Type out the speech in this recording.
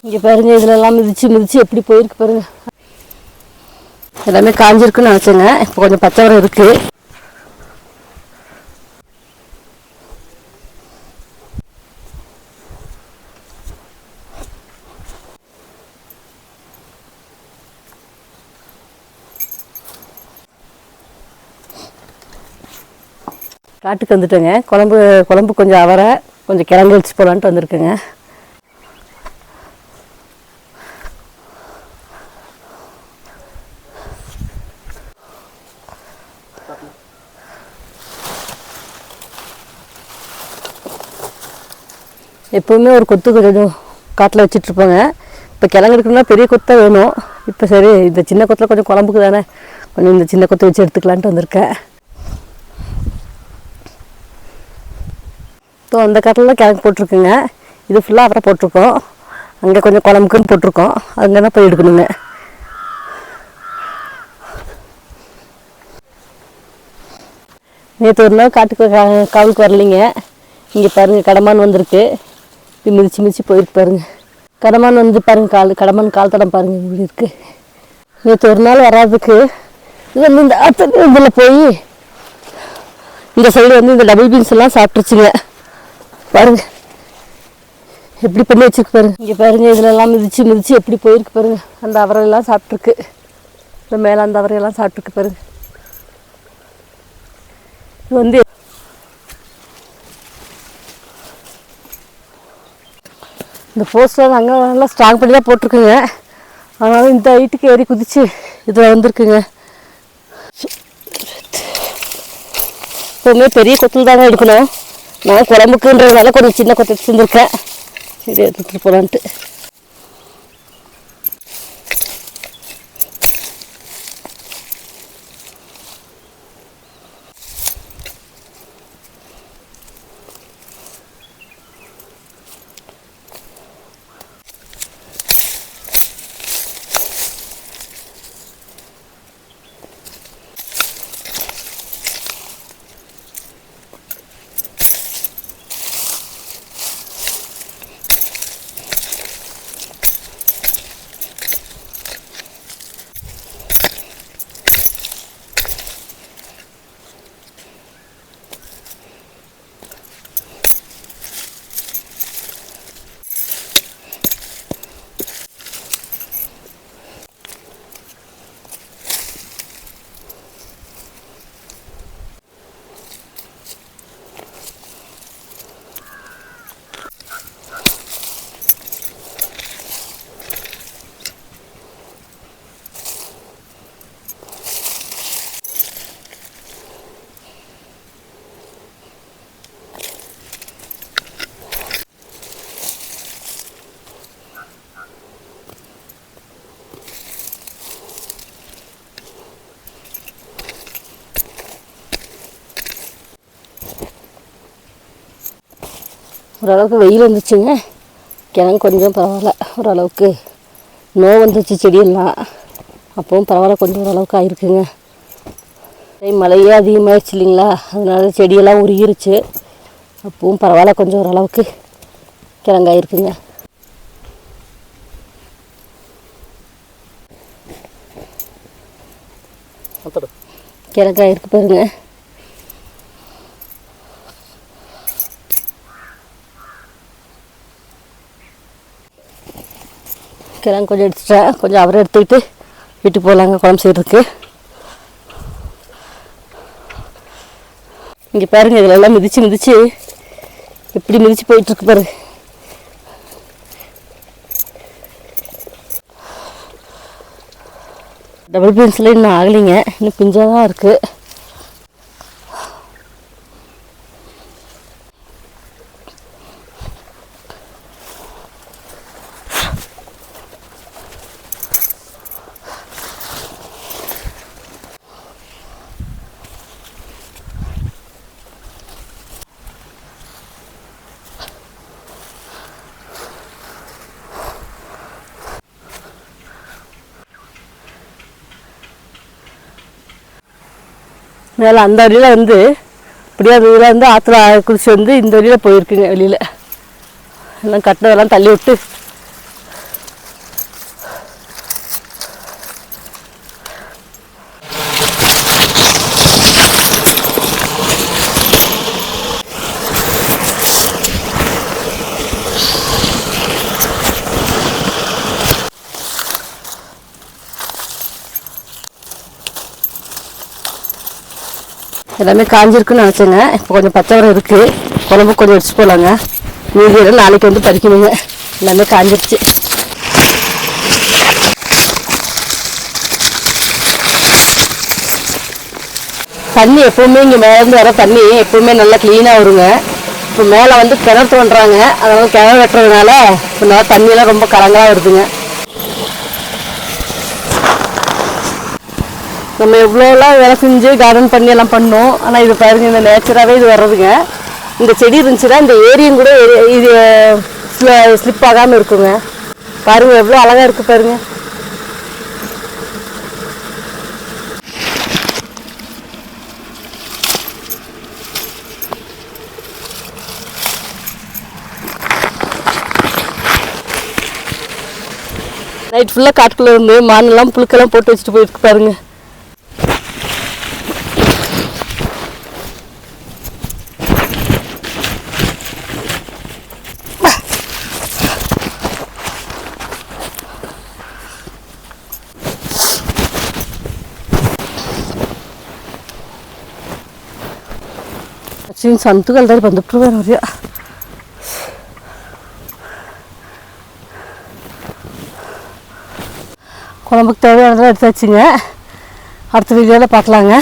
இங்கே பாருங்கள், இதிலெல்லாம் மிதித்து எப்படி போயிருக்கு பாருங்கள். எல்லாமே காஞ்சிருக்குன்னு நினச்சேங்க. இப்போ கொஞ்சம் பச்சை வரம் இருக்குது. காட்டுக்கு வந்துட்டேங்க. குழம்பு கொஞ்சம் அவரை கொஞ்சம் கிழங்கு வச்சு போகலான்ட்டு வந்திருக்குங்க. எப்போவுமே ஒரு கொத்து கொஞ்சம் காட்டில் வச்சிட்ருப்போங்க. இப்போ கிழங்கு எடுக்கணும்னா பெரிய கொத்தாக வேணும். இப்போ சரி, இந்த சின்ன கொத்தில் கொஞ்சம் குழம்புக்கு தானே, கொஞ்சம் இந்த சின்ன கொத்தை வச்சு எடுத்துக்கலான்ட்டு வந்திருக்கேன். ஸோ அந்த காட்டில் தான் கிழங்கு போட்டிருக்குங்க. இது ஃபுல்லாக அவரை போட்டிருக்கோம். அங்கே கொஞ்சம் குழம்புக்குன்னு போட்டிருக்கோம். அங்கே தான் போய் எடுக்கணுங்க. நேற்று ஒரு நாள் காட்டுக்கு காவலுக்கு வரலைங்க. இங்கே பாருங்கள், கடமான் வந்திருக்கு. இது மிதிச்சு போயிருக்கு பாருங்கள். கடமான் வந்து பாருங்கள், கடமான் கால் தடம் பாருங்கள் இப்படி இருக்குது. நேற்று ஒரு நாள் வராதுக்கு இது வந்து இந்த இதில் போய் இந்த சைடு வந்து இந்த டபுள் பீன்ஸ் எல்லாம் சாப்பிட்ருச்சுங்க. பாருங்கள் எப்படி பண்ணி வச்சுருக்கு பாருங்கள். இங்கே பாருங்கள், இதிலெல்லாம் மிதித்து எப்படி போயிருக்கு பாருங்கள். அந்த அவரையெல்லாம் சாப்பிட்ருக்கு. இந்த மேலே அந்த அவரையெல்லாம் சாப்பிட்ருக்கு பாருங்கள். இது வந்து இந்த போஸ்டர் அங்கே நல்லா ஸ்ட்ராங் பண்ணி தான் போட்டிருக்குங்க. அதனால இந்த ஹைட்டுக்கு ஏறி குதித்து இதில் வந்திருக்குங்க. எப்போவுமே பெரிய கொத்தில் தாங்க எடுக்கணும். நான் குழம்புக்குன்றதுனால கொஞ்சம் சின்ன கொத்தை செஞ்சுருக்கேன். சரி, எடுத்துகிட்டு போகலான்ட்டு. ஓரளவுக்கு வெயில் வந்துச்சுங்க. கிழங்கு கொஞ்சம் பரவாயில்ல, ஓரளவுக்கு நோய் வந்துச்சு செடியெல்லாம். அப்பவும் பரவாயில்ல, கொஞ்சம் ஓரளவுக்கு ஆகிருக்குங்க. மழையே அதிகமாகிடுச்சு இல்லைங்களா, அதனால செடியெல்லாம் உருகிருச்சு. அப்பவும் பரவாயில்ல, கொஞ்சம் ஓரளவுக்கு கிழங்காயிருக்குங்க. கிழங்காயிருக்கு பாருங்க. கிழங்கு கொஞ்சம் எடுத்துட்டேன். கொஞ்சம் அவரை எடுத்துக்கிட்டு வீட்டுக்கு போகலாங்க குழம்பு செய்கிறதுக்கு. இங்கே பாருங்கள், இதிலெல்லாம் மிதித்து எப்படி மிதித்து போயிட்டுருக்கு பாருங்க. டபுள் பீன்ஸில் இன்னும் ஆகலைங்க, இன்னும் பிஞ்சாக தான் இருக்குது. மேலே அந்த வழியில் வந்து இப்படியே அந்த இதில் வந்து ஆற்றுல குளிச்சு வந்து இந்த வழியில் போயிருக்குங்க. வெளியில் எல்லாம் கட்டினதெல்லாம் தள்ளி விட்டு எல்லாமே காஞ்சிருக்குன்னு நினச்சேங்க. இப்போ கொஞ்சம் பச்சை வரம் இருக்குது. குழம்பு கொஞ்சம் வச்சு போகலாங்க. மீதி நாளைக்கு வந்து பறிக்கணுங்க. எல்லாமே காஞ்சிருச்சு. தண்ணி எப்போவுமே இங்கே மேலேருந்து வர தண்ணி எப்போவுமே நல்லா க்ளீனாக வருங்க. இப்போ மேலே வந்து கிணறு தோண்டுறாங்க. அதனால் கிணறு வெட்டுறதுனால இப்போ நல்லா தண்ணியெல்லாம் ரொம்ப கலங்களாக வருதுங்க. நம்ம எவ்வளோலாம் வேலை செஞ்சு கார்டன் பண்ணி எல்லாம் பண்ணோம். ஆனால் இது பாருங்கள், இந்த நேச்சராகவே இது வர்றதுங்க. இந்த செடி இருந்துச்சுன்னா இந்த ஏரியும் கூட இது ஸ்லிப் ஆகாமல் இருக்குங்க. பாருங்கள் எவ்வளோ அழகாக இருக்குது பாருங்கள். நைட் ஃபுல்லாக காட்டுக்குள்ளே இருந்து மானெல்லாம் புழுக்கெல்லாம் போட்டு வச்சுட்டு போயிருக்கு பாருங்க. ಸಂತುಗಳು ಬಂದುಬಿಟ್ರು ಅವ್ರಿಗೆ. குழம்புக்கு தேவையானதெல்லாம் எடுத்து வச்சுங்க. அடுத்த வீடியோவில் பார்க்கலாங்க.